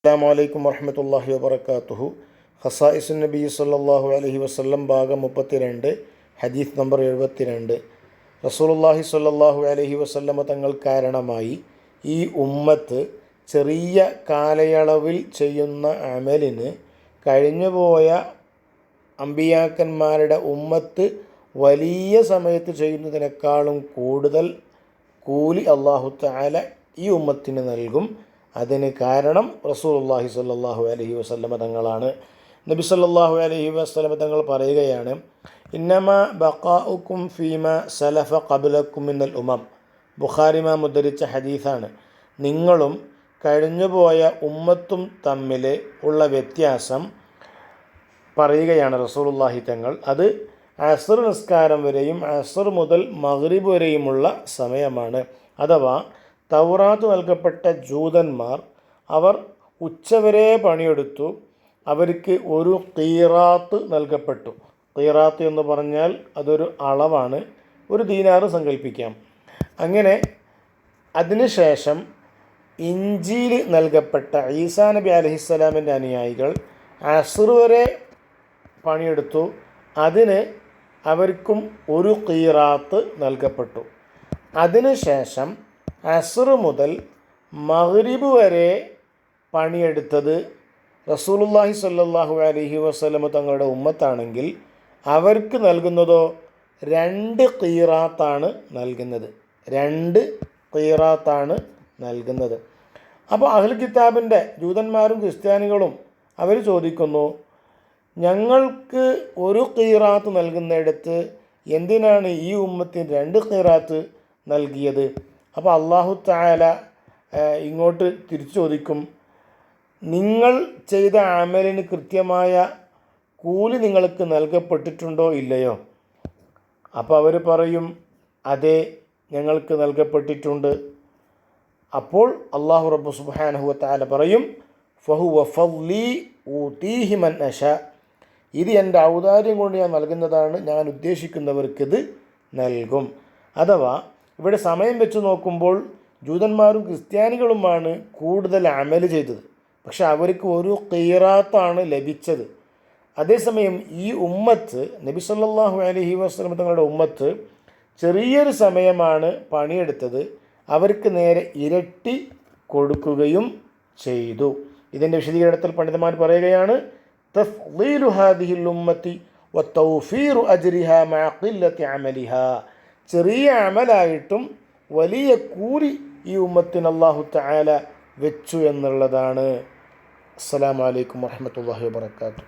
അസ്സലാമു വറഹ്മത്തുള്ളാഹി വബറകാതുഹു. ഖസായിസുൻ നബി സല്ലല്ലാഹു അലൈഹി വസല്ലം ഭാഗം 32, ഹദീസ് നമ്പർ 72. റസൂലുള്ളാഹി സ്വല്ലല്ലാഹു അലൈഹി വസല്ലമ തങ്ങൾ കാരണമായി ഈ ഉമ്മത്ത് ചെറിയ കാലയളവിൽ ചെയ്യുന്ന അമലിന് കഴിഞ്ഞുപോയ അമ്പിയാക്കന്മാരുടെ ഉമ്മത്ത് വലിയ സമയത്ത് ചെയ്യുന്നതിനേക്കാളും കൂടുതൽ കൂലി അല്ലാഹു തആല ഈ ഉമ്മത്തിന് നൽകും. അതിന് കാരണം റസൂലുള്ളാഹി സ്വല്ലല്ലാഹു അലൈഹി വസല്ലമ തങ്ങളാണ്. നബി സല്ലല്ലാഹു അലൈഹി വസല്ലമ തങ്ങൾ പറയുകയാണ്, ഇന്നമാ ബഖാഉക്കും ഫീമ സലഫ ഖബ്ലക്കും മിനൽ ഉമം. ബുഖാരി ഇമാം ഉദ്ധരിച്ച ഹദീസാണ്. നിങ്ങളും കഴിഞ്ഞുപോയ ഉമ്മത്തും തമ്മിൽ ഉള്ള വ്യത്യാസം പറയുകയാണ് റസൂലുള്ളാഹി തങ്ങൾ. അത് അസ്ർ നിസ്കാരം വരെയും അസ്ർ മുതൽ മഗ്രിബ് വരെയുമുള്ള സമയമാണ്. അഥവാ തൗറാത്ത് നൽകപ്പെട്ട ജൂതന്മാർ അവർ ഉച്ചവരെ പണിയെടുത്തു. അവർക്ക് ഒരു ഖീറാത്ത് നൽകപ്പെട്ടു. ഖീറാത്ത് എന്ന് പറഞ്ഞാൽ അതൊരു അളവാണ്, ഒരു ദീനാറ് സങ്കല്പിക്കാം. അങ്ങനെ അതിനുശേഷം ഇഞ്ചീൽ നൽകപ്പെട്ട ഈസാ നബി അലൈഹിസ്സലാമിൻ്റെ അനുയായികൾ അസ്ർ വരെ പണിയെടുത്തു. അതിന് അവർക്കും ഒരു ഖീറാത്ത് നൽകപ്പെട്ടു. അതിനുശേഷം അസ്ർ മുതൽ മഗ്രിബ് വരെ പണിയെടുത്തത് റസൂലുള്ളാഹി സ്വല്ലല്ലാഹു അലൈഹി വസല്ലമ തങ്ങളുടെ ഉമ്മത്താണെങ്കിൽ അവർക്ക് നൽകുന്നതോ 2 ഖീറാത്താണ് നൽകുന്നത്. 2 ഖീറാത്താണ് നൽകുന്നത്. അപ്പോൾ അഹ്ൽ കിതാബിൻ്റെ ജൂതന്മാരും ക്രിസ്ത്യാനികളും അവർ ചോദിക്കുന്നു, ഞങ്ങൾക്ക് ഒരു ഖീറാത്ത് നൽകുന്നിടത്ത് എന്തിനാണ് ഈ ഉമ്മത്തിന് 2 ഖീറാത്ത് നൽകിയത്? അപ്പോൾ അല്ലാഹു തആല ഇങ്ങോട്ട് തിരിച്ചു ചോദിക്കും, നിങ്ങൾ ചെയ്ത അമലിന് കൃത്യമായ കൂലി നിങ്ങൾക്ക് നൽകപ്പെട്ടിട്ടുണ്ടോ ഇല്ലയോ? അപ്പോൾ അവർ പറയും, അതെ, ഞങ്ങൾക്ക് നൽകപ്പെട്ടിട്ടുണ്ട്. അപ്പോൾ അല്ലാഹു റബ്ബു സുബ്ഹാനഹു വ തആല പറയും, ഫഹുവ ഫളി ഊതീഹി മൻ അശാ. ഇത് എൻ്റെ ഔദാര്യം കൊണ്ട് ഞാൻ നൽകുന്നതാണ്, ഞാൻ ഉദ്ദേശിക്കുന്നവർക്കിത് നൽകും. അഥവാ ഇവിടെ സമയം വെച്ച് നോക്കുമ്പോൾ ജൂതന്മാരും ക്രിസ്ത്യാനികളുമാണ് കൂടുതൽ അമൽ ചെയ്തത്. പക്ഷെ അവർക്ക് ഒരു ഖീറാത്താണ് ലഭിച്ചത്. അതേസമയം ഈ ഉമ്മത്ത്, നബി സല്ലല്ലാഹു അലൈഹി വസല്ലം തങ്ങളുടെ ഉമ്മത്ത് ചെറിയൊരു സമയമാണ് പണിയെടുത്തത്. അവർക്ക് നേരെ ഇരട്ടി കൊടുക്കുകയും ചെയ്തു. ഇതിൻ്റെ വിശദീകരണത്തിൽ പണ്ഡിതന്മാർ പറയുകയാണ്, തഫ്ളീലു ഹാദിഹിൽ ഉമ്മത്തി വ തൗഫീറു അജ്രിഹാ മഅ ഖില്ലത്തി അമലിഹാ. ചെറിയ അമലായിട്ടും വലിയ കൂലി ഈ ഉമ്മത്തിന് അല്ലാഹു തആല വെച്ചു എന്നുള്ളതാണ്. അസ്സലാമു അലൈക്കും വറഹ്മത്തുള്ളാഹി വബറകാതുഹു.